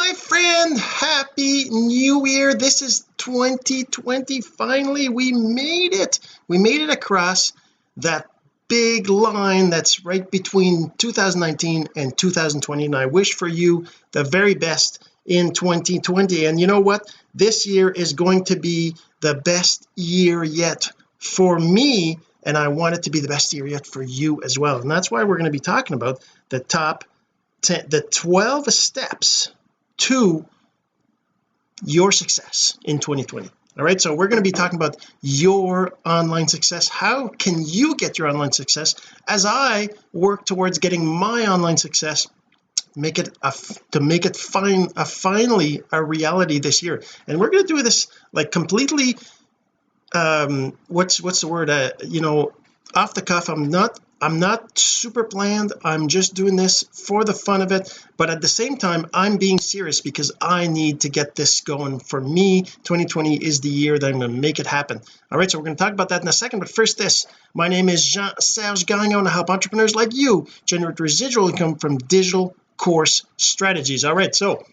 my friend, happy new year. This is 2020. Finally we made it across that big line that's right between 2019 and 2020, and I wish for you the very best in 2020. And you know what, this year is going to be the best year yet for me, and I want it to be the best year yet for you as well. And that's why we're going to be talking about the top 10, the 12 steps to your success in 2020. All right, so we're going to be talking about your online success. How can you get your online success as I work towards getting my online success, finally a reality this year. And we're going to do this like completely what's the word, off the cuff. I'm not super planned. I'm just doing this for the fun of it, but at the same time I'm being serious because I need to get this going. For me, 2020 is the year that I'm going to make it happen. All right, so we're going to talk about that in a second, but first this. My name is Jean-Serge, and I help entrepreneurs like you generate residual income from digital course strategies. All right, so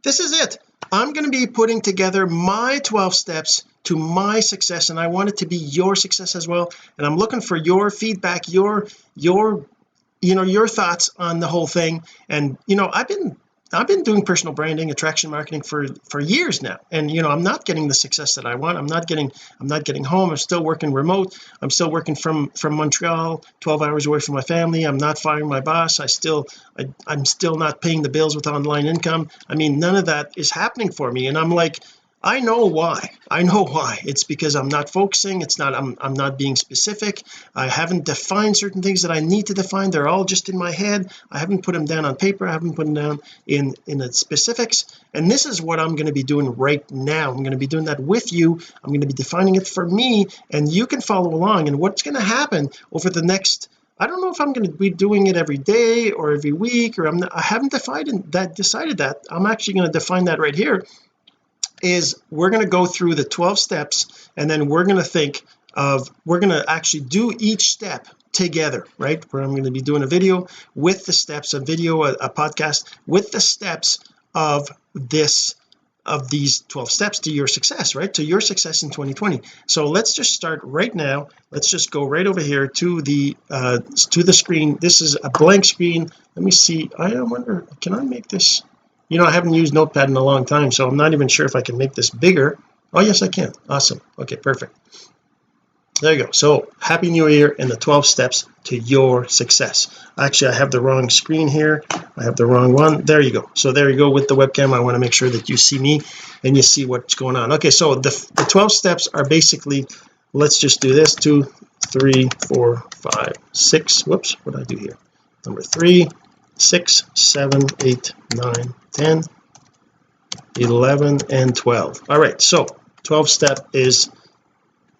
this is it. I'm going to be putting together my 12 steps to my success, and I want it to be your success as well. And I'm looking for your feedback, your thoughts on the whole thing. And I've been doing personal branding, attraction marketing for years now, and I'm not getting the success that I want. I'm not getting home. I'm still working remote. I'm still working from Montreal, 12 hours away from my family. I'm not firing my boss. I'm still not paying the bills with online income. I mean, none of that is happening for me, and I'm like, I know why. It's because I'm not focusing. It's not, I'm not being specific. I haven't defined certain things that I need to define. They're all just in my head. I haven't put them down on paper. I haven't put them down in the specifics. And this is what I'm going to be doing right now. I'm going to be doing that with you. I'm going to be defining it for me, and you can follow along. And what's going to happen over the next, I don't know if I'm going to be doing it every day or every week, or I haven't decided that. I'm actually going to define that right here. Is we're going to go through the 12 steps, and then we're going to actually do each step together, right? Where I'm going to be doing a video with the steps, a podcast with the steps of these 12 steps to your success, right? To your success in 2020. So let's just start right now. Let's just go right over here to the screen. This is a blank screen. Let me see. I wonder, can I make this, I haven't used Notepad in a long time, so I'm not even sure if I can make this bigger. Oh yes, I can. Awesome. Okay, perfect. There you go. So happy new year and the 12 steps to your success. Actually, I have the wrong screen here. I have the wrong one. There you go. So there you go with the webcam. I want to make sure that you see me and you see what's going on. Okay, so the 12 steps are basically, let's just do this, 2 3 4 5 6. Whoops, what did I do here? Number 3, 6 7 8 9 10 11 and 12. All right, so 12 step is,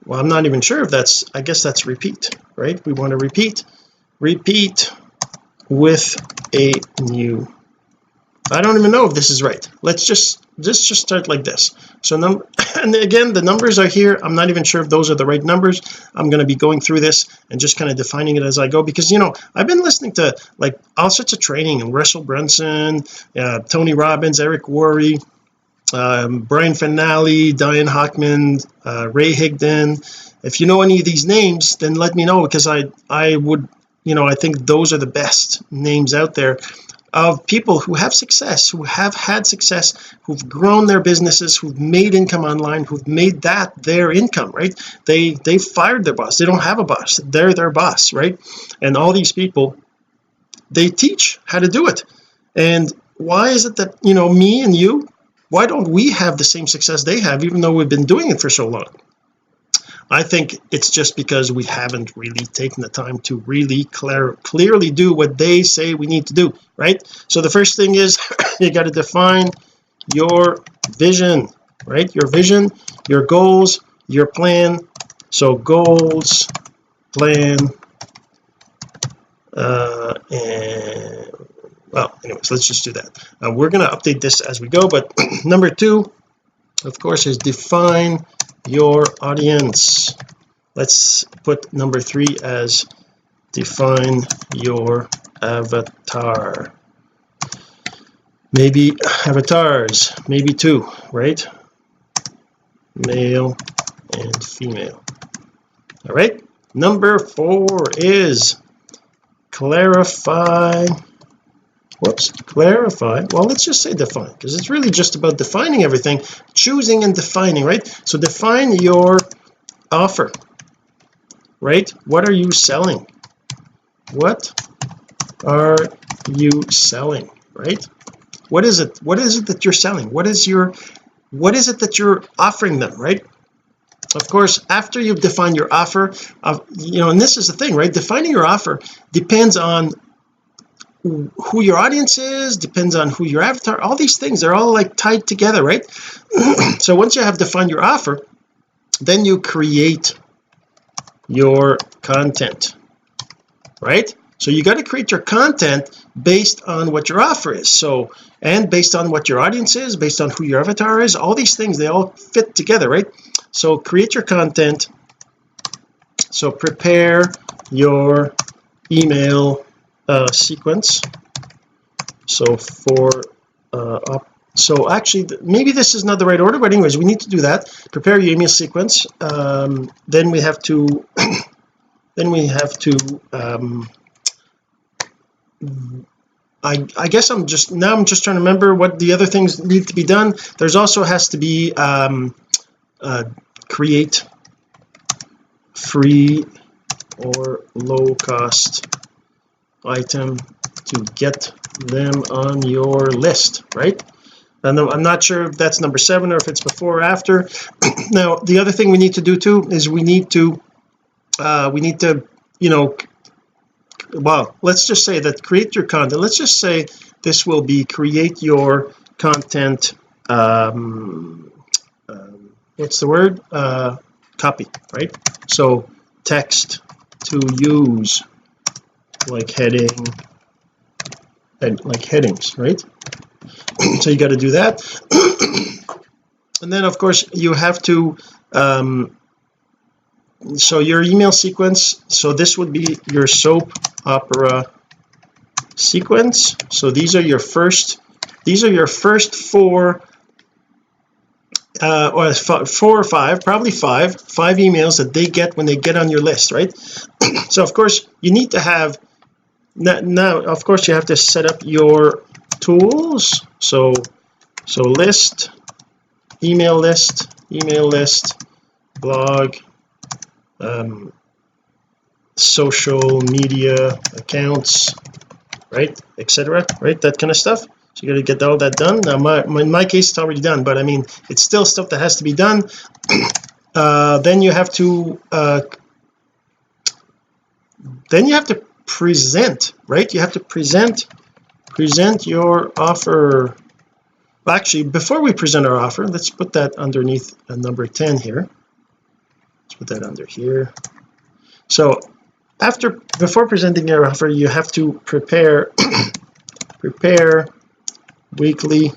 well, I'm not even sure if that's, I guess that's repeat, right? We want to repeat with a new, I don't even know if this is right. Let's just start like this. So and again, the numbers are here. I'm not even sure if those are the right numbers. I'm going to be going through this and just kind of defining it as I go, because I've been listening to like all sorts of training, and Russell Brunson, Tony Robbins, Eric Worre, Brian Finale, Diane Hockman, Ray Higdon. If you know any of these names, then let me know, because I would, I think those are the best names out there of people who have success, who have had success, who've grown their businesses, who've made income online, who've made that their income, right? They fired their boss. They don't have a boss. They're their boss, right? And all these people, they teach how to do it. And why is it that me and you, why don't we have the same success they have, even though we've been doing it for so long? I think it's just because we haven't really taken the time to really clearly do what they say we need to do, right? So the first thing is you got to define your vision, right? Your vision, your goals, your plan. So goals, plan, and well, anyways, let's just do that. We're going to update this as we go, but number 2, of course, is define your audience. Let's put number 3 as define your avatar. maybe avatars, maybe 2, right? Male and female. All right, number 4 is clarify. Well, let's just say define, because it's really just about defining everything, choosing and defining, right? So define your offer, right? What are you selling? What are you selling, right? What is it that you're selling? What is it that you're offering them, right? Of course, after you've defined your offer, and this is the thing, right? Defining your offer depends on who your audience is, depends on who your avatar, all these things, they're all like tied together, right? So once you have defined your offer, then you create your content, right? So you got to create your content based on what your offer is, so, and based on what your audience is, based on who your avatar is, all these things, they all fit together, right? So create your content. So prepare your email sequence. So so actually maybe this is not the right order, but anyways, we need to do that. Prepare your email sequence. Then we have to I guess I'm just trying to remember what the other things need to be done. There's also has to be create free or low cost item to get them on your list, right? And I'm not sure if that's number 7 or if it's before or after. Now the other thing we need to do too is we need to well, let's just say that create your content, let's just say this will be create your content what's the word, copy, right? So text to use, like heading and like headings, right? So you got to do that. And then of course you have to so your email sequence, so this would be your soap opera sequence. So these are your first 4 or 4 or 5, probably five emails that they get when they get on your list, right? So of course you need to have now of course you have to set up your tools. So list, email list, blog, social media accounts, right, etc., right, that kind of stuff. So you got to get all that done. Now in my case it's already done, but I mean it's still stuff that has to be done. Then you have to present, right? You have to present your offer. Well, actually before we present our offer, let's put that underneath number 10 here. Let's put that under here. So before presenting your offer, you have to prepare weekly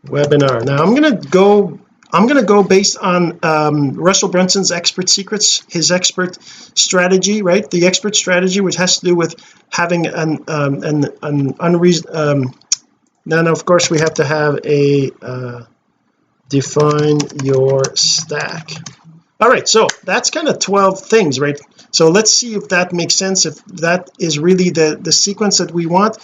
webinar. Now I'm going to go based on Russell Brunson's expert secrets, his expert strategy, right? The expert strategy, which has to do with having an unreasonable now of course we have to have a define your stack. All right, so that's kind of 12 things, right? So let's see if that makes sense, if that is really the sequence that we want.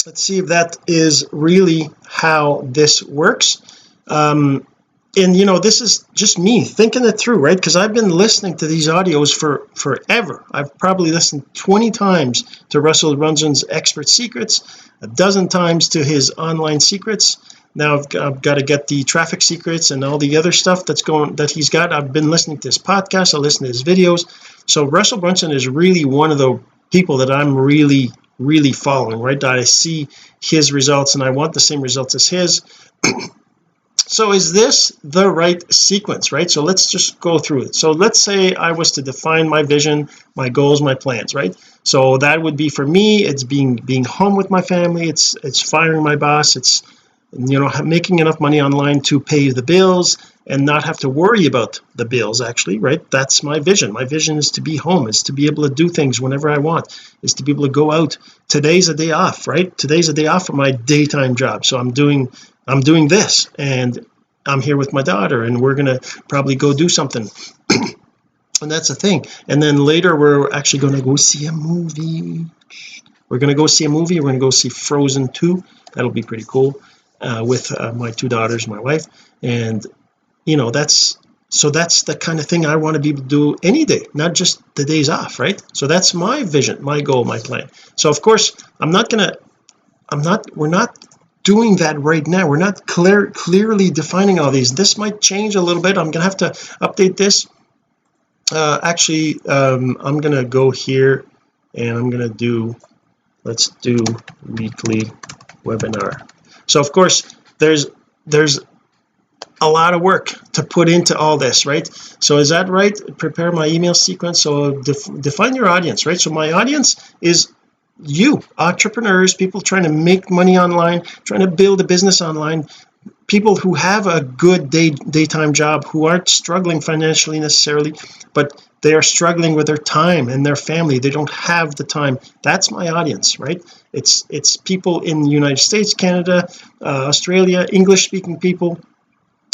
Let's see if that is really how this works. And this is just me thinking it through, right? Because I've been listening to these audios for forever. I've probably listened 20 times to Russell Brunson's expert secrets, a dozen times to his online secrets. Now I've got to get the traffic secrets and all the other stuff that he's got. I've been listening to his podcast, I listen to his videos. So Russell Brunson is really one of the people that I'm really following, right? That I see his results and I want the same results as his. So is this the right sequence, right? So let's just go through it. So let's say I was to define my vision, my goals, my plans, right? So that would be, for me, it's being home with my family, it's firing my boss, it's making enough money online to pay the bills, and not have to worry about the bills, actually, right? That's my vision. My vision is to be home, is to be able to do things whenever I want, is to be able to go out. Today's a day off, right? Today's a day off from my daytime job, so I'm doing this, and I'm here with my daughter, and we're gonna probably go do something. And that's the thing. And then later we're actually going to go see a movie. We're going to go see a movie. We're going to go see Frozen 2. That'll be pretty cool, with my two daughters, my wife. And that's the kind of thing I want to be able to do any day, not just the days off, right? So that's my vision, my goal, my plan. So of course we're not doing that right now. We're not clearly defining all these. This might change a little bit. I'm gonna have to update this. I'm gonna go here, and I'm gonna let's do weekly webinar. So of course there's a lot of work to put into all this, right? So is that right? Prepare my email sequence. So define your audience, right? So my audience is you, entrepreneurs, people trying to make money online, trying to build a business online, people who have a good daytime job, who aren't struggling financially necessarily, but they are struggling with their time and their family. They don't have the time. That's my audience, right? It's people in the United States, Canada, Australia, English speaking people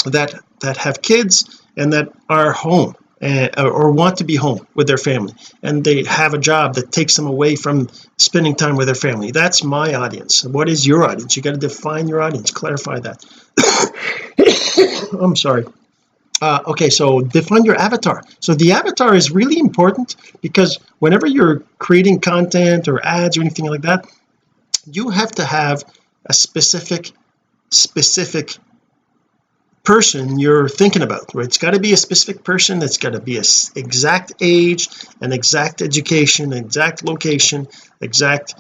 that have kids and that are home, or want to be home with their family, and they have a job that takes them away from spending time with their family. That's my audience. What is your audience? You got to define your audience, clarify that. I'm sorry. Okay, so define your avatar. So the avatar is really important, because whenever you're creating content or ads or anything like that, you have to have a specific person you're thinking about, right? It's got to be a specific person. It's got to be a exact age, an exact education, exact location, exact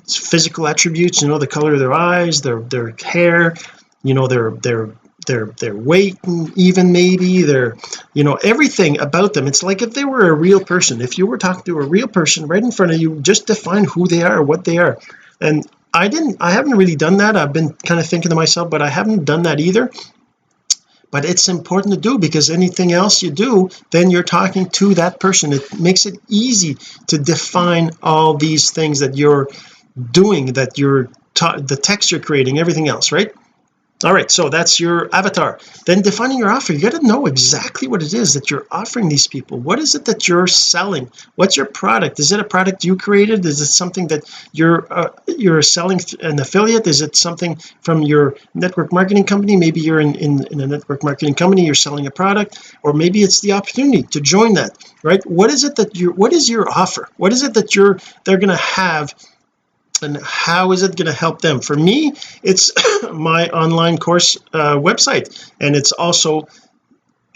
physical attributes, the color of their eyes, their hair, their weight, even maybe their everything about them. It's like if they were a real person. If you were talking to a real person right in front of you, just define who they are, what they are. And I haven't really done that. I've been kind of thinking to myself, but I haven't done that either. But it's important to do, because anything else you do, then you're talking to that person. It makes it easy to define all these things that you're doing, that you're the text you're creating, everything else, right? All right, so that's your avatar. Then defining your offer. You got to know exactly what it is that you're offering these people. What is it that you're selling? What's your product? Is it a product you created? Is it something that you're selling an affiliate? Is it something from your network marketing company? Maybe you're in a network marketing company, you're selling a product, or maybe it's the opportunity to join that, right? What is your offer? What is it that they're going to have, and how is it going to help them? For me, it's my online course website, and it's also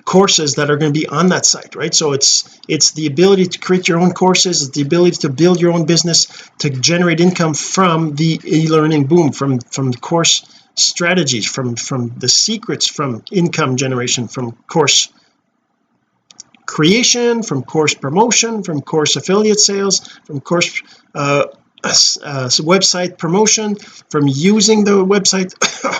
courses that are going to be on that site, right? So it's the ability to create your own courses, it's the ability to build your own business, to generate income from the e-learning boom, from the course strategies, from the secrets, from income generation, from course creation, from course promotion, from course affiliate sales, from course website promotion, from using the website.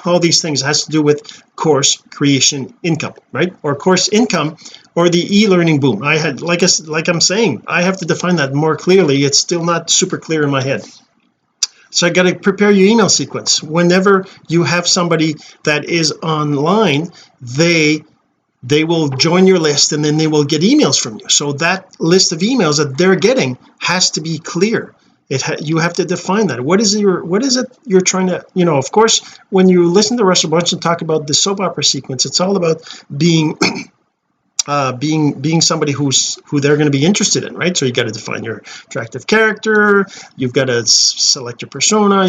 All these things has to do with course creation income, right? Or course income, or the e-learning boom. I had, like I'm saying, I have to define that more clearly. It's still not super clear in my head. So I got to prepare your email sequence. Whenever you have somebody that is online, they will join your list, and then they will get emails from you. So that list of emails that they're getting has to be clear. You have to define that. What is it you're trying to, of course, when you listen to Russell Brunson talk about the soap opera sequence, it's all about being somebody who they're going to be interested in, right? So you got to define your attractive character, you've got to select your persona,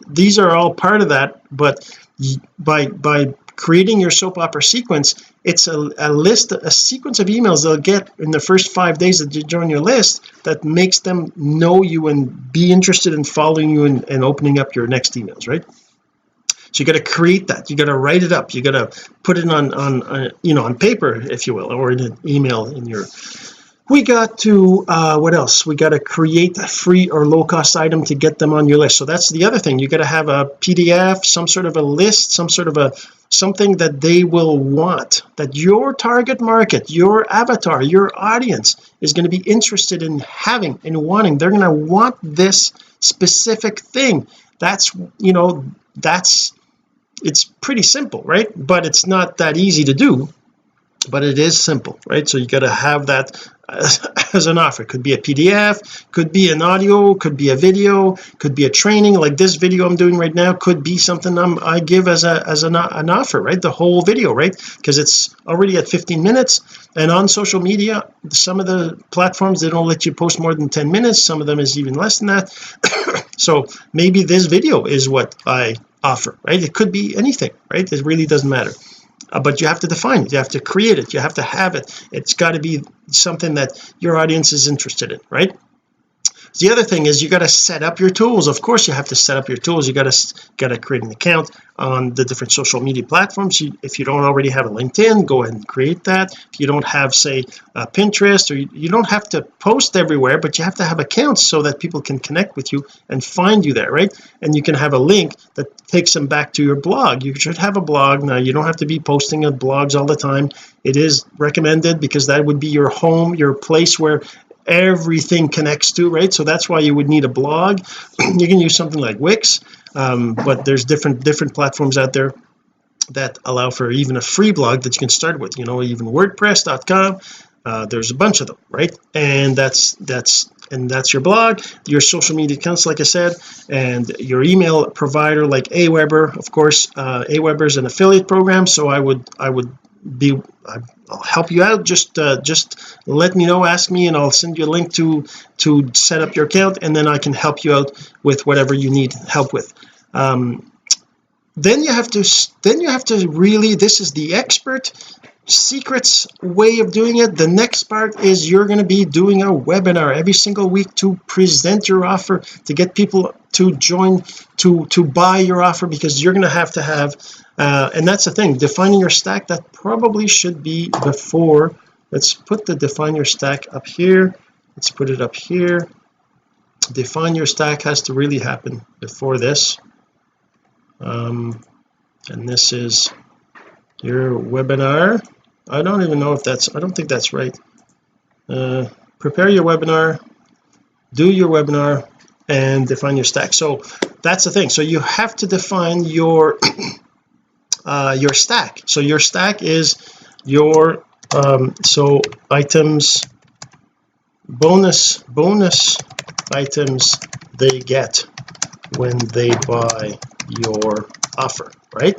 these are all part of that. But by creating your soap opera sequence, it's a sequence of emails they'll get in the first 5 days that you join your list, that makes them know you and be interested in following you and opening up your next emails, right? So you got to create that, you got to write it up, you got to put it on paper, if you will, or in an email in your we got to what else, we got to create a free or low cost item to get them on your list. So that's the other thing, you got to have a PDF, some sort of a list, some sort of a something that they will want, that your target market, your avatar, your audience is going to be interested in having and wanting. They're going to want this specific thing. That's, you know, that's, it's pretty simple, right? But it's not that easy to do, but it is simple, right? So you got to have that as an offer. It could be a PDF, could be an audio, could be a video, could be a training like this video I'm doing right now, could be something I give as an offer, right? The whole video, right? Because it's already at 15 minutes, and on social media some of the platforms, they don't let you post more than 10 minutes, some of them is even less than that. So maybe this video is what I offer, right? It could be anything, right? It really doesn't matter. But you have to define it, you have to create it, you have to have it. It's got to be something that your audience is interested in, right? The other thing is you got to set up your tools. Of course you have to set up your tools. You got to create an account on the different social media platforms. If you don't already have a LinkedIn, go ahead and create that. If you don't have, say, Pinterest, or you don't have to post everywhere, but you have to have accounts so that people can connect with you and find you there, right? And you can have a link that takes them back to your blog. You should have a blog. Now you don't have to be posting on blogs all the time. It is recommended because that would be your home, your place where everything connects to, right? So that's why you would need a blog. You can use something like Wix, but there's different platforms out there that allow for even a free blog that you can start with, you know, even WordPress.com. There's a bunch of them, right? And that's your blog, your social media accounts, like I said, and your email provider like Aweber. Of course, Aweber is an affiliate program, so I'll help you out. Just let me know, ask me, and I'll send you a link to set up your account, and then I can help you out with whatever you need help with. Then you have to really, this is the expert secrets way of doing it. The next part is you're going to be doing a webinar every single week to present your offer, to get people to join, to buy your offer, because you're going to have and that's the thing, defining your stack. That probably should be before. Let's put the define your stack up here. Let's put it up here. Define your stack has to really happen before this, and this is your webinar. I don't even know if that's, I don't think that's right. Prepare your webinar, do your webinar, and define your stack. So that's the thing. So you have to define your stack. So your stack is your so items, bonus items they get when they buy your offer, right?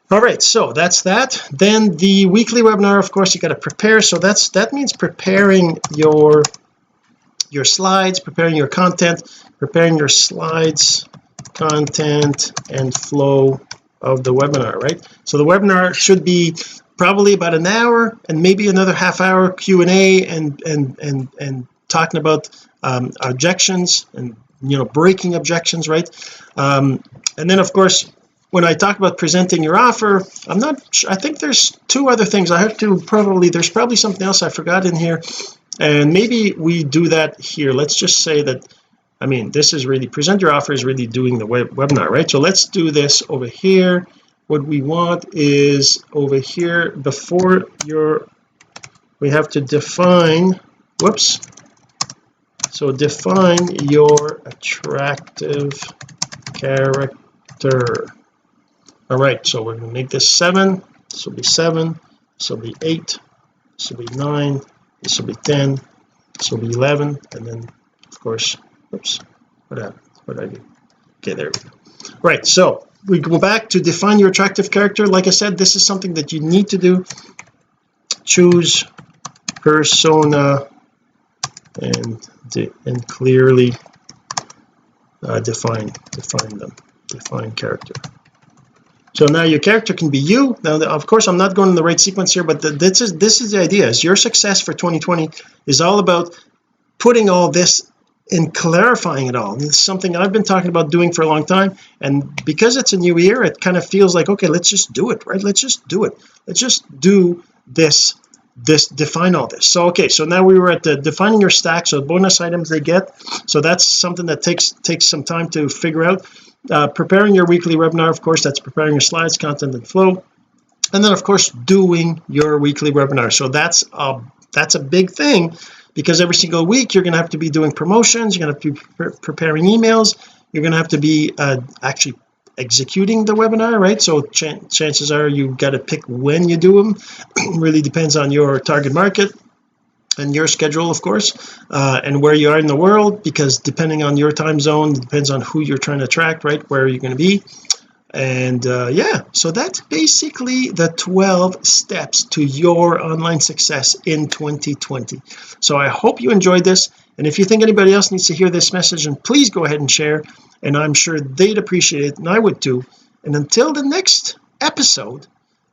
All right, so that's that. Then the weekly webinar, of course, you got to prepare. So that means preparing your slides, preparing your content, preparing your slides, content, and flow of the webinar, right? So the webinar should be probably about an hour, and maybe another half hour Q&A and talking about objections, and, you know, breaking objections, right? And then of course when I talk about presenting your offer, I'm not sure, I think there's two other things I have to there's probably something else I forgot in here, and maybe we do that here. Let's just say that, I mean, this is really, present your offer is really doing the webinar, right? So let's do this over here. What we want is over here before we have to define, so define your attractive character. All right, so we're going to make this 7. This will be 7, this will be 8, this will be 9, this will be 10, this will be 11, and then of course, what happened? What did I do? Okay, there we go. Right, so we go back to define your attractive character. Like I said, this is something that you need to do. Choose persona and clearly define character. So now your character can be you. Now of course I'm not going in the right sequence here, but this is the idea, is your success for 2020 is all about putting all this and clarifying it all. It's something I've been talking about doing for a long time, and because it's a new year, it kind of feels like, okay, let's just do it, right? Let's just do it. Let's just do this define all this. So okay, so now we were at the defining your stack, so bonus items they get, so that's something that takes some time to figure out. Preparing your weekly webinar, of course, that's preparing your slides, content, and flow. And then of course doing your weekly webinar, so that's a big thing, because every single week you're going to have to be doing promotions, you're going to have to be preparing emails, you're going to have to be actually executing the webinar, right? So chances are you got to pick when you do them. Really depends on your target market and your schedule, of course, and where you are in the world, because depending on your time zone, it depends on who you're trying to attract, right? Where you're going to be. And yeah, so that's basically the 12 steps to your online success in 2020. So I hope you enjoyed this, and if you think anybody else needs to hear this message, and please go ahead and share, and I'm sure they'd appreciate it, and I would too. And until the next episode,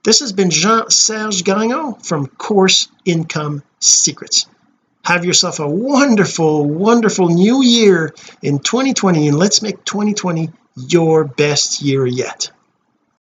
this has been Jean-Serge Gagnon from Course Income Secrets. Have yourself a wonderful new year in 2020, and let's make 2020 your best year yet.